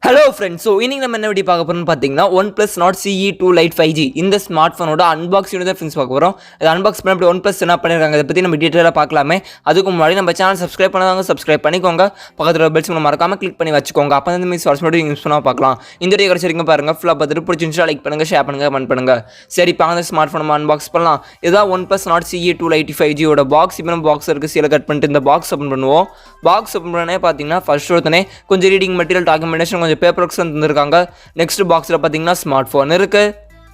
Hello friends, so இன்னைக்கு நம்ம என்ன வீடியோ பார்க்க போறோம்னு பாத்தீங்கன்னா Oneplus Nord Ce 2 Lite 5G இந்த ஸ்மார்ட் போனோட அன்பாக்சிங் தான் ஃப்ரெண்ட்ஸ் பார்க்க போறோம். இது அன்பாக்ஸ் பண்ணி அப்படி Oneplus என்ன பண்ணிருக்காங்க இத பத்தி நம்ம டீடைலா பார்க்கலாமே. அதுக்கு முன்னாடி நம்ம சேனல் சப்ஸ்கிரைப் பண்ணாதவங்க சப்ஸ்கிரைப் பண்ணிக்கோங்க. பக்கத்துல பெல் சிம்பல் மறக்காம கிளிக் பண்ணி வச்சுக்கோங்க. அப்பதான் இந்த மீஸ் வாட்ச் வீடியோ யூஸ் பண்ணா பார்க்கலாம். இந்த வீடியோ கடைசிவரைக்கும் பாருங்க. ஃபுல்லா பார்த்துட்டு பிடிச்சிருந்தா லைக் பண்ணுங்க, ஷேர் பண்ணுங்க, கமெண்ட் பண்ணுங்க. சரி இப்போ அந்த ஸ்மார்ட் போன் நம்ம அன்பாக்ஸ் பண்ணலாம். இதுதான் Oneplus Nord Ce 2 Lite 5G ஓட பாக்ஸ். இப்போ நம்ம பாக்ஸ் இருக்கு சீல கட் பண்ணிட்டு இந்த பாக்ஸ் ஓபன் பண்ணுவோம். பாக்ஸ் ஓபன் பண்ணனே பாத்தீங்கன்னா ஃபர்ஸ்ட் ஒருத்தனே கொஞ்சம் ரீடிங் மெட்டீரியல் டாக்குமெண்டேஷன் கொஞ்சம் பேப்பர் ஒர்க்ஸ் தந்திருக்காங்க. நெக்ஸ்ட் பாக்ஸ்ல பாத்தீங்கன்னா ஸ்மார்ட் போன் இருக்கு,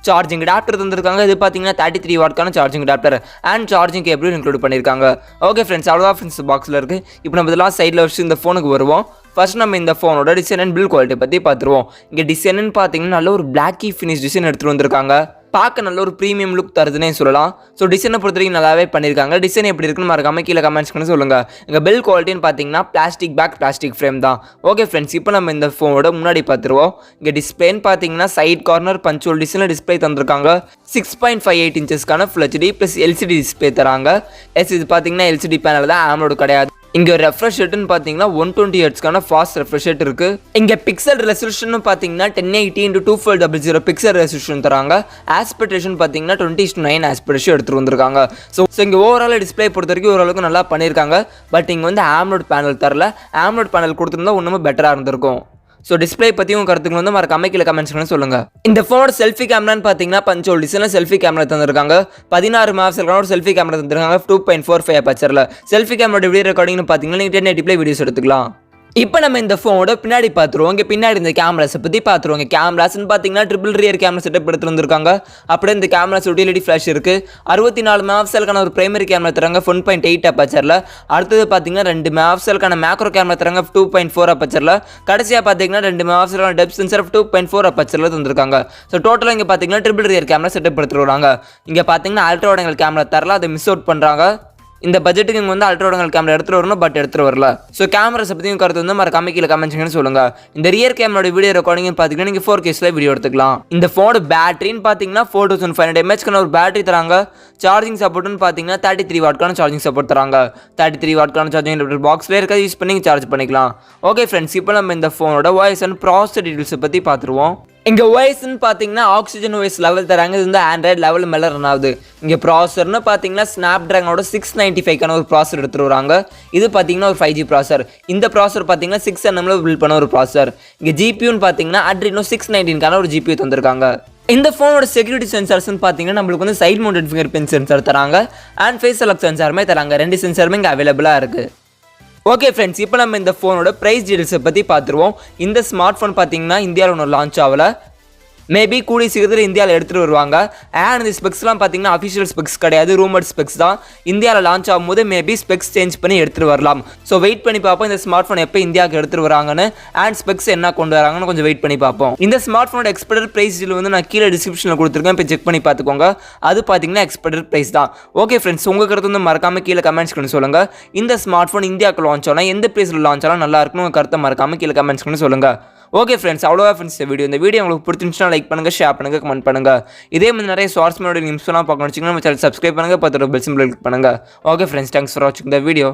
சார்ஜிங் அடாப்டர் தந்திருக்காங்க. இது பாத்தீங்கன்னா 33 வாட்க்கான charging adapter and charging cable include பண்ணிருக்காங்க. ஓகே ஃப்ரெண்ட்ஸ், அவ்வளோதான் ஃப்ரெண்ட்ஸ் பாக்ஸ்ல இருக்கு. இப்போ நம்ம இதெல்லாம் சைடில் வச்சு இந்த ஃபோனுக்கு வருவோம். ஃபர்ஸ்ட் நம்ம இந்த ஃபோனோட டிசைன் அண்ட் பில்ட் குவாலிட்டி பற்றி பார்த்துருவோம். இங்கே டிசைன்னு பார்த்தீங்கன்னா நல்ல ஒரு பிளாக்கி ஃபினிஷ் டிசைன் எடுத்துகிட்டு வந்திருக்காங்க. பார்க்க நல்ல ஒரு ப்ரீமியம் லுக் தருதுன்னே சொல்லலாம். ஸோ டிசைனை பொறுத்த வரைக்கும் நல்லாவே பண்ணியிருக்காங்க. டிசைன் எப்படி இருக்குன்னு மறக்காம கீழே கமெண்ட்ஸ் பண்ணி சொல்லுங்கள். இங்கே பில்ட் குவாலிட்டின்னு பார்த்தீங்கன்னா பிளாஸ்டிக் பேக் பிளாஸ்டிக் ஃப்ரேம் தான். ஓகே ஃப்ரெண்ட்ஸ், இப்போ நம்ம இந்த ஃபோனோட முன்னாடி பார்த்துருவோம். இங்கே டிஸ்பிளேன்னு பார்த்தீங்கன்னா சைட் கார்னர் பஞ்சோல் டிசைனில் டிஸ்பிளே தந்திருக்காங்க. 6.58 இன்ச்சஸ்க்கான full HD plus LCD display தராங்க. இது பார்த்தீங்கன்னா எல்சிடி பேனல் தான், ஆமலோடு கிடையாது. இங்கே ரெஃப்ரெஷ் ரேட்டுன்னு பார்த்தீங்கன்னா 120 ஹெர்ட்ஸ்க்கான ஃபாஸ்ட் ரெஃப்ரெஷ் ரேட் இருக்குது. இங்கே பிக்சல் ரெசல்யூஷன் பார்த்தீங்கன்னா 1080x2400 பிக்சல் ரெசல்யூஷன் தராங்க. ஆஸ்பெக்ட் பார்த்தீங்கன்னா 20:9 ஆஸ்பெக்ட் எடுத்துகிட்டு வந்திருக்காங்க. ஸோ இங்கே ஓவரால் டிஸ்பிளே பொறுத்த வரைக்கும் ஓரளவுக்கு நல்லா பண்ணியிருக்காங்க. பட் இங்கே வந்து ஆம்லோட் பேனல் தரல. ஆம்லோட் பேனல் கொடுத்துருந்தா ஒன்றுமே பெட்டராக இருந்திருக்கும். ஸோ டிஸ்பிளே பற்றியும் கருத்துக்கள் வந்து மறக்காம கீழே கமெண்ட்ஸ் பண்ணி சொல்லுங்கள். இந்த ஃபோனோட செல்ஃபி கேமரான்னு பார்த்தீங்கன்னா பஞ்சோல் டிசைனில் செல்ஃபி கேமரா தந்திருக்காங்க. 16 மெகாபிக்சலுக்கான ஒரு செல்ஃபி கேமரா தந்திருக்காங்க. 2.45 அபர்ச்சரில் செல்ஃபி கேமரா வீடியோ ரெக்கார்டிங்னு பார்த்தீங்கன்னா நீங்கள் 1080p வீடியோஸ் எடுத்துக்கலாம். இப்போ நம்ம இந்த ஃபோனோட பின்னாடி பார்த்துருவோம். இங்கே பின்னாடி இந்த கேமராஸை பற்றி பார்த்துருவோம். இங்கே கேமராஸ்ன்னு பார்த்தீங்கன்னா ட்ரிபிள் ரியர் கேமரா செட்டப் எடுத்து வந்திருக்காங்க. அப்படியே இந்த கேமராஸ் யூட்டிலிட்டி ஃப்ளாஷ் இருக்குது. 64 மெகாபிக்சலுக்கான ஒரு பிரைமரி கேமரா தராங்க 1.8 அபர்ச்சரில். அடுத்தது பார்த்தீங்கன்னா 2 மெகாபிக்சலுக்கான மேக்ரோ கேமரா தராங்க 2.4 அபர்ச்சரில். கடைசியாக பார்த்தீங்கன்னா 2 மெகாபிக்சலுக்கான டெப்த் சென்சார் 2.4 அபர்ச்சரில் தந்திருக்காங்க. ஸோ டோட்டலாக இங்கே பார்த்தீங்கன்னா ட்ரிபிள் ரியர் கேமரா செட்டப் எடுத்துட்டு வராங்க. இங்கே பார்த்தீங்கன்னா அல்ட்ரா வைட் ஆங்கிள் கேமரா தரல, அதை மிஸ் அவுட் பண்ணுறாங்க. இந்த பட்ஜெட்டுக்கு இங்கே வந்து அல்ட்ரா வைட் ஆங்கிள் கேமரா எடுத்துகிட்டு வரணும், பட் எடுத்துகிட்டு வரல. ஸோ கேமராஸை பற்றியும் கருத்து வந்து மறக்காம கீழே கமெண்ட்ஸ் சொல்லுங்கள். இந்த ரியர் கேமரோட வீடியோ ரெக்கார்டிங் பார்த்தீங்கன்னா நீங்கள் 4K வீடியோ எடுத்துக்கலாம். இந்த ஃபோனோட பேட்டரின்னு பார்த்தீங்கன்னா 4500 mAh ஒரு பேட்டரி தராங்க. சார்ஜிங் சப்போர்ட்னு பார்த்தீங்கன்னா 33 வாட்க்கான சார்ஜிங் சப்போர்ட் தராங்க. 33 வாட்க்கான சார்ஜிங் பாக்ஸ்லேயே இருக்க யூஸ் பண்ணி சார்ஜ் பண்ணிக்கலாம். ஓகே ஃப்ரெண்ட்ஸ், இப்போ நம்ம இந்த ஃபோனோட வாய்ஸ் அண்ட் ப்ராசஸர் டீட்டெயில்ஸை பற்றி பார்த்துருவோம். இங்கே வாய்ஸ்ன்னு பார்த்தீங்கன்னா ஆக்சிஜன் வாய்ஸ் லெவல் தராங்க. இது வந்து ஆண்ட்ராய்டு லெவல் மேலே ரன் ஆகுது. இங்கே ப்ராசர்னு பார்த்தீங்கன்னா ஸ்னாப் ட்ராகனோட 695க்கான ஒரு ப்ராசர் எடுத்துகிட்டு வராங்க. இது பார்த்தீங்கன்னா ஒரு 5G ப்ராசர். இந்த ப்ராசர் பார்த்தீங்கன்னா 6nm பில்ட் பண்ண ஒரு ப்ராசர். இங்கே ஜிபியூன்னு பார்த்தீங்கன்னா Adreno 619க்கான ஒரு ஜிபியூ தந்திருக்காங்க. இந்த ஃபோனோட செக்யூரிட்டி சென்சார்ஸ்ன்னு பார்த்தீங்கன்னா நம்மளுக்கு வந்து side mounted finger print sensor தராங்க அண்ட் ஃபேஸ் அன்லாக் சென்சாருமே தராங்க. 2 சென்சாருமே இங்கே அவைலபிளாக இருக்குது. ஓகே ஃப்ரெண்ட்ஸ், இப்போ நம்ம இந்த ஃபோனோட ப்ரைஸ் டீடைல்ஸை பற்றி பார்த்துருவோம். இந்த ஸ்மார்ட் ஃபோன் பார்த்தீங்கன்னா இந்தியாவில் ஒன்று லான்ச் ஆகல. மேபி கூடிய சீக்கிரத்தில் இந்தியாவில் எடுத்துகிட்டு வருவாங்க. அண்ட் இந்த ஸ்பெக்ஸ்லாம் பார்த்தீங்கன்னா அஃபிஷியல் ஸ்பெக்ஸ் கிடையாது, ரூமர்ட் ஸ்பெக்ஸ் தான். இந்தியாவில் லான்ச் ஆகும்போது மேபி ஸ்பெக்ஸ் சேஞ்ச் பண்ணி எடுத்துகிட்டு வரலாம். ஸோ வெயிட் பண்ணி பார்ப்போம் இந்த ஸ்மார்ட் ஃபோன் எப்போ இந்தியாவுக்கு எடுத்துகிட்டு வராங்கன்னு அண்ட் ஸ்பெக்ஸ் என்ன கொண்டு வராங்கன்னு கொஞ்சம் வெயிட் பண்ணி பார்ப்போம். இந்த ஸ்மார்ட் ஃபோனோட எக்ஸ்பெக்டட் ப்ரைஸ் வந்து நான் கீழே டிஸ்கிரிப்ஷனில் கொடுத்துருக்கேன், இப்போ செக் பண்ணி பார்த்துக்கோங்க. அது பார்த்தீங்கன்னா எக்ஸ்பெக்டட் ப்ரைஸ் தான். ஓகே ஃப்ரெண்ட்ஸ், உங்கள் கருத்து வந்து மறக்காம கீழே கமெண்ட்ஸ் பண்ணி சொல்லுங்கள். இந்த ஸ்மார்ட் ஃபோன் இந்தியாவுக்கு லான்ச் ஆனால் எந்த ப்ரைஸில் லான்ச் ஆனால் நல்லா இருக்குன்னு உங்கள் கருத்தை மறக்காம கீழே கமெண்ட்ஸ் பண்ணி சொல்லுங்கள். ஓகே ஃப்ரெண்ட்ஸ், அவ்வளோவா ஃப்ரெண்ட்ஸ் இந்த வீடியோ உங்களுக்கு பிடிச்சிருந்துச்சுன்னா லைக் பண்ணுங்கள், ஷேர் பண்ணுங்கள், கமெண்ட் பண்ணுங்கள். இதே மாதிரி நிறைய ஷார்ட்ஸ் நியூஸ்லாம் பார்க்கணும் வச்சுக்கோங்க. நம்ம சேனல் சப்ஸ்கிரைப் பண்ணுங்கள், பார்த்துட்டு பெல் சிம்பிள் கிளிக் பண்ணுங்கள். ஓகே ஃப்ரெண்ட்ஸ், தேங்க்ஸ் ஃபார் வாட்சிங் த வீடியோ.